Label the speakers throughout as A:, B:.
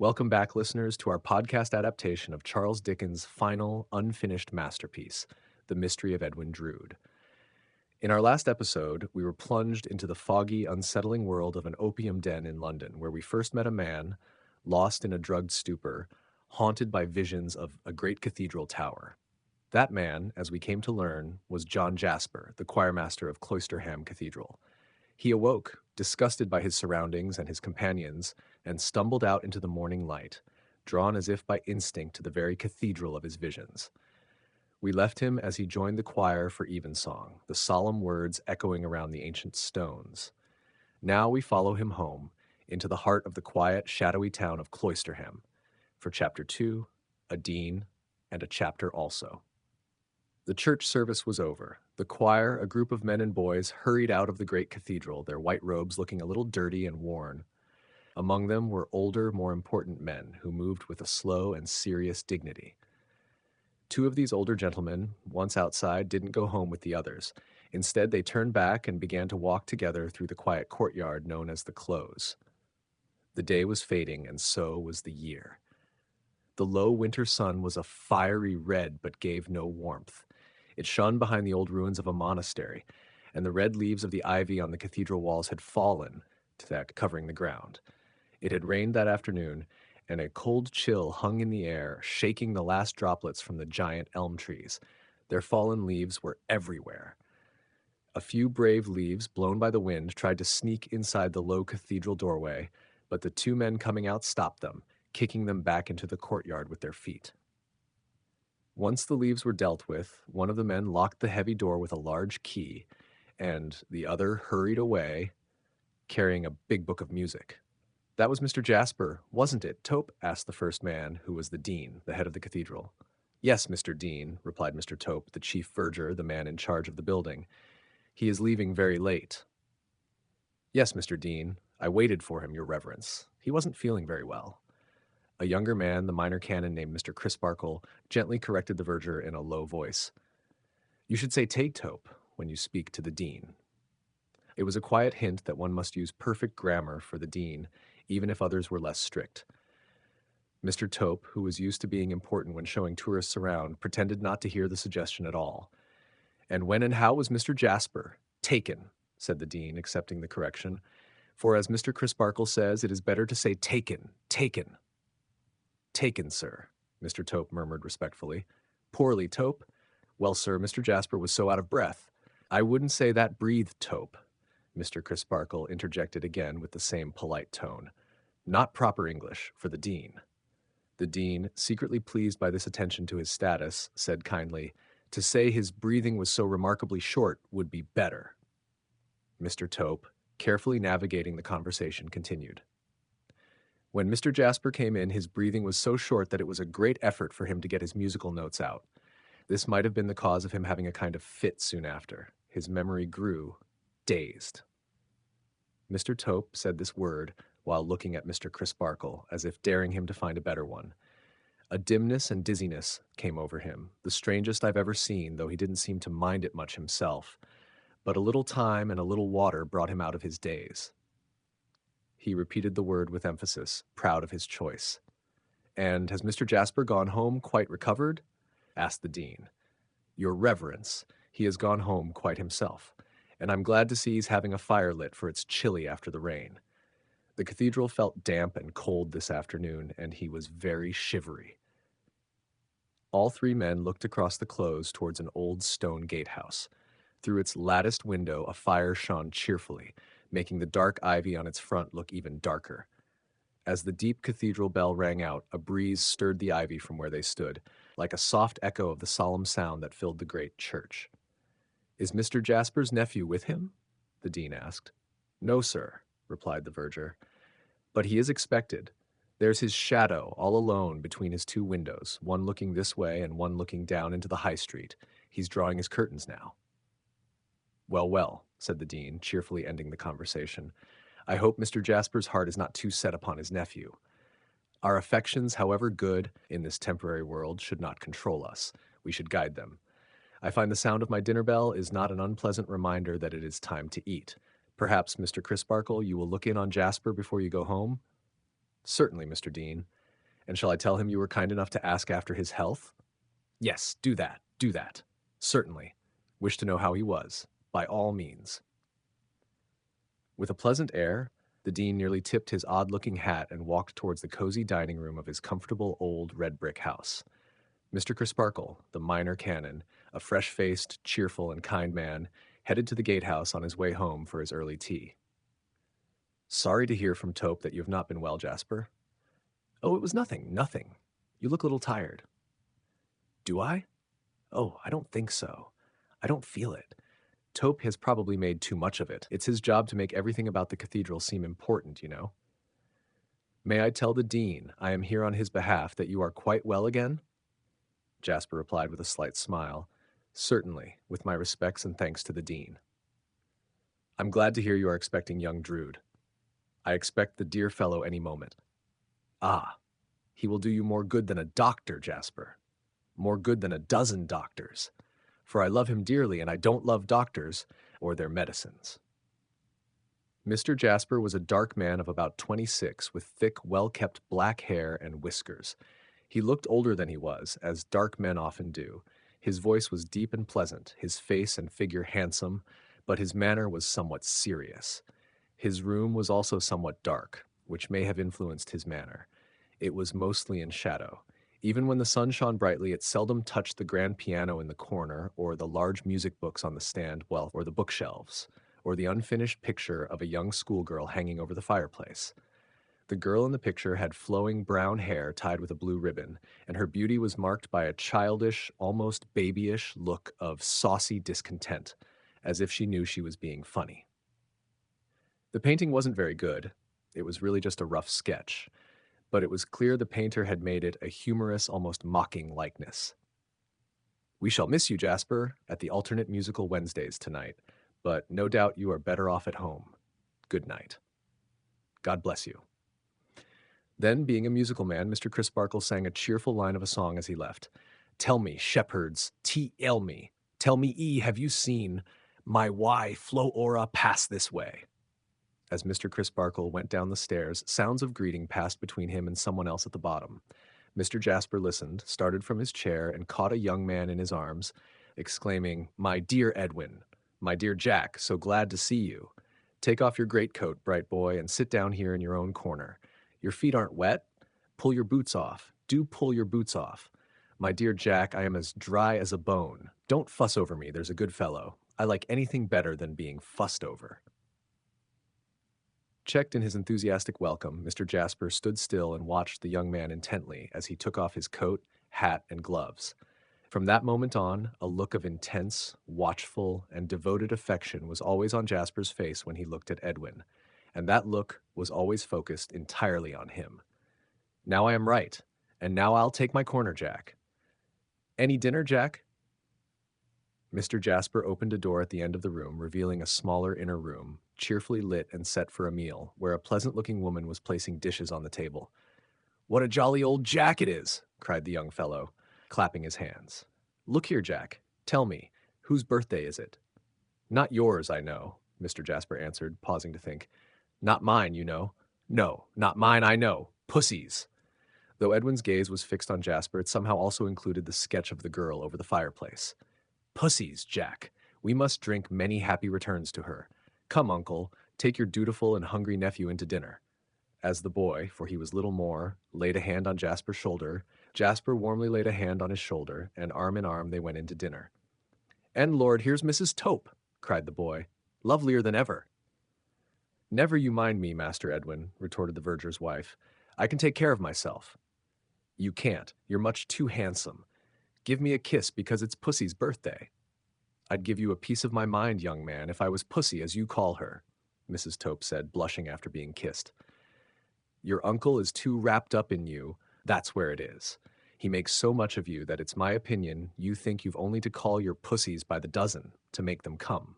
A: Welcome back, listeners, to our podcast adaptation of Charles Dickens' final, unfinished masterpiece, The Mystery of Edwin Drood. In our last episode, we were plunged into the foggy, unsettling world of an opium den in London, where we first met a man, lost in a drugged stupor, haunted by visions of a great cathedral tower. That man, as we came to learn, was John Jasper, the choirmaster of Cloisterham Cathedral. He awoke, disgusted by his surroundings and his companions, and stumbled out into the morning light, drawn as if by instinct to the very cathedral of his visions. We left him as he joined the choir for evensong, the solemn words echoing around the ancient stones. Now we follow him home, into the heart of the quiet, shadowy town of Cloisterham, for Chapter 2, a Dean, and a chapter also. The church service was over. The choir, a group of men and boys, hurried out of the great cathedral, their white robes looking a little dirty and worn. Among them were older, more important men who moved with a slow and serious dignity. Two of these older gentlemen, once outside, didn't go home with the others. Instead, they turned back and began to walk together through the quiet courtyard known as the Close. The day was fading, and so was the year. The low winter sun was a fiery red but gave no warmth. It shone behind the old ruins of a monastery, and the red leaves of the ivy on the cathedral walls had fallen to that covering the ground. It had rained that afternoon, and a cold chill hung in the air, shaking the last droplets from the giant elm trees. Their fallen leaves were everywhere. A few brave leaves, blown by the wind, tried to sneak inside the low cathedral doorway, but the two men coming out stopped them, kicking them back into the courtyard with their feet. Once the leaves were dealt with, one of the men locked the heavy door with a large key, and the other hurried away, carrying a big book of music. "That was Mr. Jasper, wasn't it, Tope?" asked the first man, who was the dean, the head of the cathedral. "Yes, Mr. Dean," replied Mr. Tope, the chief verger, the man in charge of the building. "He is leaving very late." "Yes, Mr. Dean, I waited for him, your reverence. He wasn't feeling very well." A younger man, the minor canon named Mr. Crisparkle, gently corrected the verger in a low voice. "You should say take Tope when you speak to the dean." It was a quiet hint that one must use perfect grammar for the dean, even if others were less strict. Mr. Tope, who was used to being important when showing tourists around, pretended not to hear the suggestion at all. "And when and how was Mr. Jasper taken?" said the dean, accepting the correction. "For as Mr. Crisparkle says, it is better to say taken, taken." "Taken, sir," Mr. Tope murmured respectfully. "Poorly, Tope? Well, sir, Mr. Jasper was so out of breath." "I wouldn't say that breathed, Tope," Mr. Crisparkle interjected again with the same polite tone. "Not proper English for the dean." The dean, secretly pleased by this attention to his status, said kindly, "To say his breathing was so remarkably short would be better." Mr. Tope, carefully navigating the conversation, continued. "When Mr. Jasper came in, his breathing was so short that it was a great effort for him to get his musical notes out. This might have been the cause of him having a kind of fit soon after. His memory grew dazed." Mr. Tope said this word while looking at Mr. Crisparkle, as if daring him to find a better one. A dimness and dizziness came over him, the strangest I've ever seen, though he didn't seem to mind it much himself. But a little time and a little water brought him out of his daze. He repeated the word with emphasis, proud of his choice. "And has Mr. Jasper gone home quite recovered?" asked the dean. "Your reverence, he has gone home quite himself, and I'm glad to see he's having a fire lit, for it's chilly after the rain. The cathedral felt damp and cold this afternoon, and he was very shivery." All three men looked across the close towards an old stone gatehouse. Through its latticed window a fire shone cheerfully, making the dark ivy on its front look even darker. As the deep cathedral bell rang out, a breeze stirred the ivy from where they stood, like a soft echo of the solemn sound that filled the great church. "Is Mr. Jasper's nephew with him?" the dean asked. "No, sir," replied the verger. "But he is expected. There's his shadow all alone between his two windows, one looking this way and one looking down into the high street. He's drawing his curtains now." "Well, well," said the dean, cheerfully ending the conversation. "I hope Mr. Jasper's heart is not too set upon his nephew. Our affections, however good, in this temporary world, should not control us. We should guide them. I find the sound of my dinner bell is not an unpleasant reminder that it is time to eat. Perhaps, Mr. Crisparkle, you will look in on Jasper before you go home?" Certainly, Mr. Dean. And shall I tell him you were kind enough to ask after his health? Yes, do that, do that. Certainly. Wish to know how he was. By all means. With a pleasant air, the dean nearly tipped his odd-looking hat and walked towards the cozy dining room of his comfortable old red-brick house. Mr. Crisparkle, the minor canon, a fresh-faced, cheerful, and kind man, headed to the gatehouse on his way home for his early tea. Sorry to hear from Tope that you have not been well, Jasper. Oh, it was nothing, nothing. You look a little tired. Do I? Oh, I don't think so. I don't feel it. Tope has probably made too much of it. It's his job to make everything about the cathedral seem important, you know. May I tell the dean I am here on his behalf that you are quite well again? Jasper replied with a slight smile. Certainly, with my respects and thanks to the dean. I'm glad to hear you are expecting young Drood. I expect the dear fellow any moment. Ah, he will do you more good than a doctor, Jasper. More good than a dozen doctors. For I love him dearly, and I don't love doctors or their medicines. Mr. Jasper was a dark man of about 26, with thick, well-kept black hair and whiskers. He looked older than he was, as dark men often do. His voice was deep and pleasant, his face and figure handsome, but his manner was somewhat serious. His room was also somewhat dark, which may have influenced his manner. It was mostly in shadow. Even when the sun shone brightly, it seldom touched the grand piano in the corner, or the large music books on the stand, or the bookshelves, or the unfinished picture of a young schoolgirl hanging over the fireplace. The girl in the picture had flowing brown hair tied with a blue ribbon, and her beauty was marked by a childish, almost babyish look of saucy discontent, as if she knew she was being funny. The painting wasn't very good. It was really just a rough sketch, but it was clear the painter had made it a humorous, almost mocking likeness. We shall miss you, Jasper, at the alternate musical Wednesdays tonight, but no doubt you are better off at home. Good night. God bless you. Then, being a musical man, Mr. Crisparkle sang a cheerful line of a song as he left. Tell me, shepherds, tell me. Tell me, have you seen my flow ora pass this way? As Mr. Crisparkle went down the stairs, sounds of greeting passed between him and someone else at the bottom. Mr. Jasper listened, started from his chair, and caught a young man in his arms, exclaiming, My dear Edwin, my dear Jack, so glad to see you. Take off your greatcoat, bright boy, and sit down here in your own corner. Your feet aren't wet? Pull your boots off. Do pull your boots off. My dear Jack, I am as dry as a bone. Don't fuss over me, there's a good fellow. I like anything better than being fussed over. Checked in his enthusiastic welcome, Mr. Jasper stood still and watched the young man intently as he took off his coat, hat, and gloves. From that moment on, a look of intense, watchful, and devoted affection was always on Jasper's face when he looked at Edwin, and that look was always focused entirely on him. Now I am right, and now I'll take my corner, Jack. Any dinner, Jack? Mr. Jasper opened a door at the end of the room, revealing a smaller inner room, cheerfully lit and set for a meal, where a pleasant-looking woman was placing dishes on the table. What a jolly old Jack it is, cried the young fellow, clapping his hands. Look here, Jack. Tell me, whose birthday is it? Not yours, I know, Mr. Jasper answered, pausing to think. Not mine, you know. No, not mine, I know. Pussy's. Though Edwin's gaze was fixed on Jasper, it somehow also included the sketch of the girl over the fireplace. Pussy's, Jack. We must drink many happy returns to her. Come, uncle, take your dutiful and hungry nephew into dinner. As the boy, for he was little more, laid a hand on Jasper's shoulder, Jasper warmly laid a hand on his shoulder, and arm in arm they went into dinner. And Lord, here's Mrs. Tope, cried the boy, lovelier than ever. Never you mind me, Master Edwin, retorted the verger's wife. I can take care of myself. You can't. You're much too handsome. Give me a kiss because it's Pussy's birthday. I'd give you a piece of my mind, young man, if I was Pussy, as you call her, Mrs. Tope said, blushing after being kissed. Your uncle is too wrapped up in you, that's where it is. He makes so much of you that it's my opinion you think you've only to call your pussies by the dozen to make them come.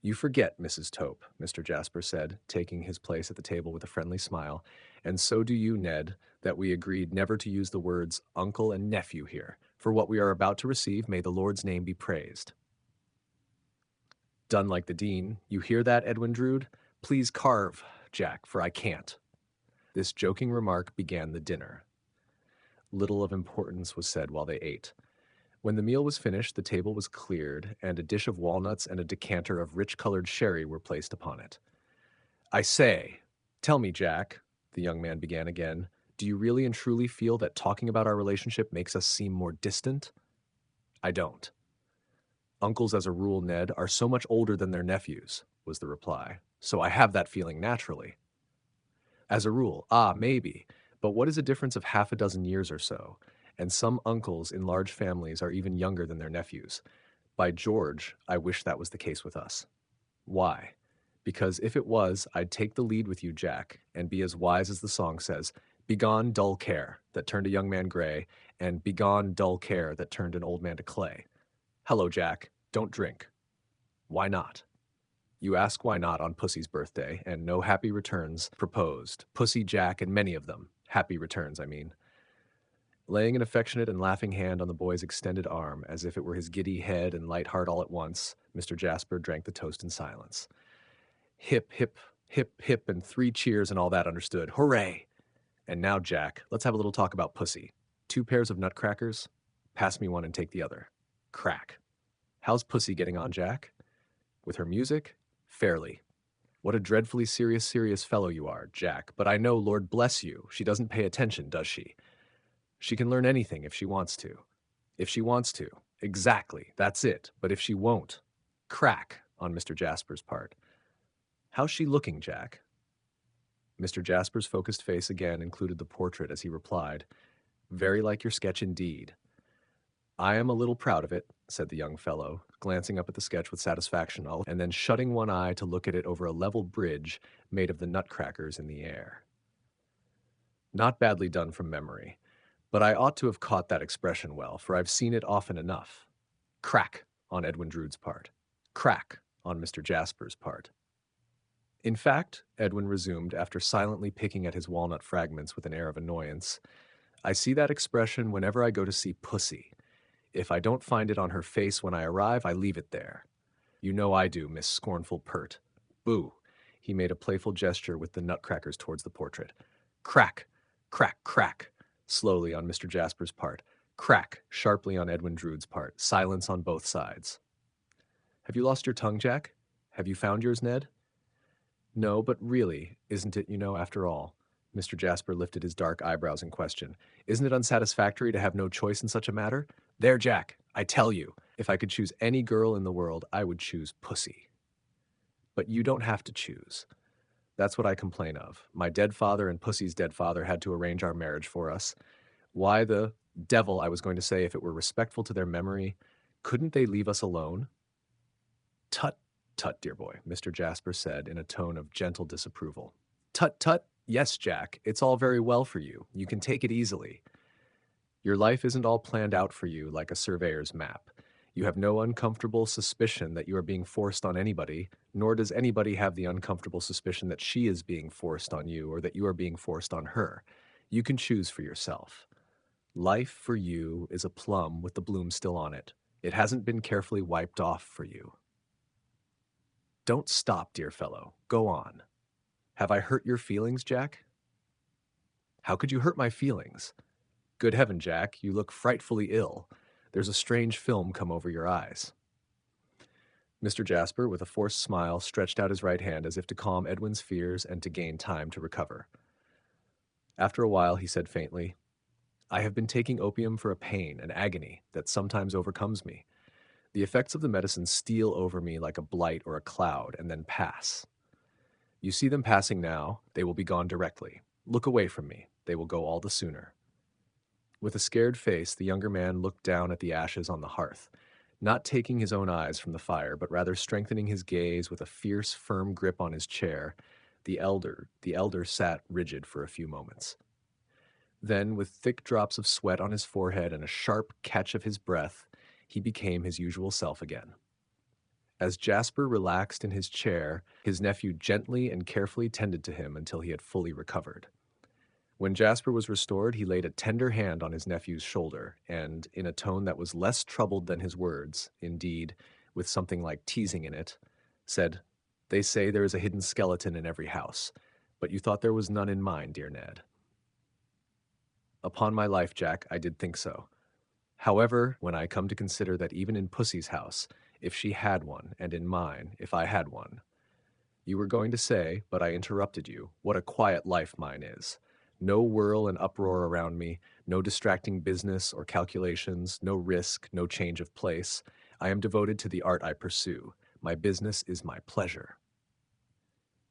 A: You forget, Mrs. Tope, Mr. Jasper said, taking his place at the table with a friendly smile, and so do you, Ned, that we agreed never to use the words uncle and nephew here, for what we are about to receive may the Lord's name be praised. Done like the dean. You hear that, Edwin Drood? Please carve, Jack, for I can't. This joking remark began the dinner. Little of importance was said while they ate. When the meal was finished, the table was cleared, and a dish of walnuts and a decanter of rich-colored sherry were placed upon it. "I say, tell me, Jack," the young man began again, "do you really and truly feel that talking about our relationship makes us seem more distant?" "I don't." "Uncles, as a rule, Ned, are so much older than their nephews," was the reply. "So I have that feeling naturally." "As a rule, maybe. But what is a difference of half a dozen years or so? And some uncles in large families are even younger than their nephews. By George, I wish that was the case with us." "Why?" "Because if it was, I'd take the lead with you, Jack, and be as wise as the song says, 'Begone dull care, that turned a young man gray, and begone dull care, that turned an old man to clay.' Hello, Jack, don't drink." "Why not?" "You ask why not on Pussy's birthday, and no happy returns proposed. Pussy, Jack, and many of them. Happy returns, I mean." Laying an affectionate and laughing hand on the boy's extended arm, as if it were his giddy head and light heart all at once, Mr. Jasper drank the toast in silence. "Hip, hip, hip, hip, and 3 cheers and all that, understood. Hooray! And now, Jack, let's have a little talk about Pussy. 2 pairs of nutcrackers? Pass me one and take the other." Crack. "How's Pussy getting on, Jack?" "With her music? Fairly." "What a dreadfully serious fellow you are, Jack, but I know, Lord bless you, she doesn't pay attention, does she?" "She can learn anything if she wants to." "If she wants to. Exactly, that's it. But if she won't." Crack on Mr. Jasper's part. "How's she looking, Jack?" Mr. Jasper's focused face again included the portrait as he replied, "Very like your sketch indeed." "I am a little proud of it," said the young fellow, glancing up at the sketch with satisfaction, and then shutting one eye to look at it over a level bridge made of the nutcrackers in the air. "Not badly done from memory. But I ought to have caught that expression well, for I've seen it often enough." Crack on Edwin Drood's part. Crack on Mr. Jasper's part. "In fact," Edwin resumed, after silently picking at his walnut fragments with an air of annoyance, "I see that expression whenever I go to see Pussy. If I don't find it on her face when I arrive, I leave it there. You know I do, Miss Scornful Pert. Boo!" He made a playful gesture with the nutcrackers towards the portrait. Crack, crack, crack, slowly on Mr. Jasper's part. Crack, sharply on Edwin Drood's part. Silence on both sides. "Have you lost your tongue, Jack? Have you found yours, Ned?" "No, but really, isn't it, after all?" Mr. Jasper lifted his dark eyebrows in question. "Isn't it unsatisfactory to have no choice in such a matter? There, Jack, I tell you, if I could choose any girl in the world, I would choose Pussy." "But you don't have to choose. That's what I complain of. My dead father and Pussy's dead father had to arrange our marriage for us. Why the devil, I was going to say, if it were respectful to their memory, couldn't they leave us alone?" "Tut, tut, dear boy," Mr. Jasper said in a tone of gentle disapproval. "Tut, tut, yes, Jack, it's all very well for you. You can take it easily. Your life isn't all planned out for you like a surveyor's map. You have no uncomfortable suspicion that you are being forced on anybody, nor does anybody have the uncomfortable suspicion that she is being forced on you or that you are being forced on her. You can choose for yourself. Life for you is a plum with the bloom still on it. It hasn't been carefully wiped off for you." "Don't stop, dear fellow. Go on. Have I hurt your feelings, Jack?" "How could you hurt my feelings? Good heaven, Jack, you look frightfully ill. There's a strange film come over your eyes." Mr. Jasper, with a forced smile, stretched out his right hand as if to calm Edwin's fears and to gain time to recover. After a while, he said faintly, "I have been taking opium for a pain, an agony, that sometimes overcomes me. The effects of the medicine steal over me like a blight or a cloud, and then pass. You see them passing now, they will be gone directly. Look away from me, they will go all the sooner." With a scared face, the younger man looked down at the ashes on the hearth, not taking his own eyes from the fire, but rather strengthening his gaze with a fierce, firm grip on his chair. The elder sat rigid for a few moments. Then, with thick drops of sweat on his forehead and a sharp catch of his breath, he became his usual self again. As Jasper relaxed in his chair, his nephew gently and carefully tended to him until he had fully recovered. When Jasper was restored, he laid a tender hand on his nephew's shoulder, and, in a tone that was less troubled than his words, indeed, with something like teasing in it, said, "They say there is a hidden skeleton in every house, but you thought there was none in mine, dear Ned. Upon my life, Jack, I did think so. However, when I come to consider that even in Pussy's house, if she had one, and in mine, if I had one, you were going to say, but I interrupted you, what a quiet life mine is. No whirl and uproar around me, no distracting business or calculations, no risk, no change of place. I am devoted to the art I pursue. My business is my pleasure.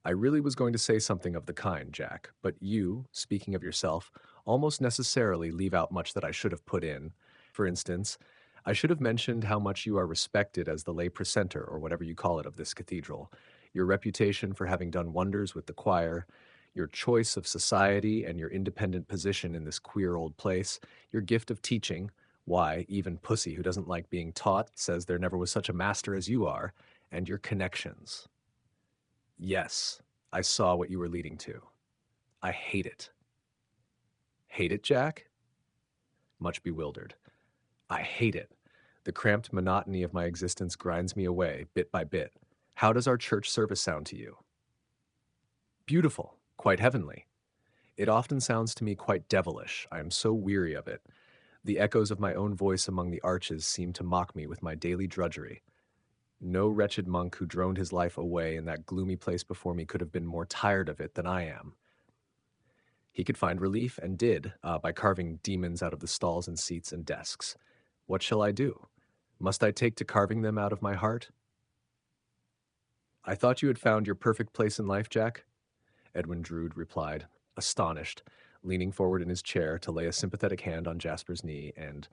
A: I really was going to say something of the kind, Jack, but you, speaking of yourself, almost necessarily leave out much that I should have put in. For instance, I should have mentioned how much you are respected as the lay precentor, or whatever you call it, of this cathedral, your reputation for having done wonders with the choir, your choice of society and your independent position in this queer old place, your gift of teaching, why, even Pussy, who doesn't like being taught, says there never was such a master as you are, and your connections. Yes, I saw what you were leading to. I hate it. Hate it, Jack? Much bewildered. I hate it. The cramped monotony of my existence grinds me away, bit by bit. How does our church service sound to you? Beautiful, quite heavenly. It often sounds to me quite devilish. I am so weary of it. The echoes of my own voice among the arches seem to mock me with my daily drudgery. No wretched monk who droned his life away in that gloomy place before me could have been more tired of it than I am. He could find relief, and did, by carving demons out of the stalls and seats and desks. What shall I do? Must I take to carving them out of my heart? I thought you had found your perfect place in life, Jack, Edwin Drood replied, astonished, leaning forward in his chair to lay a sympathetic hand on Jasper's knee and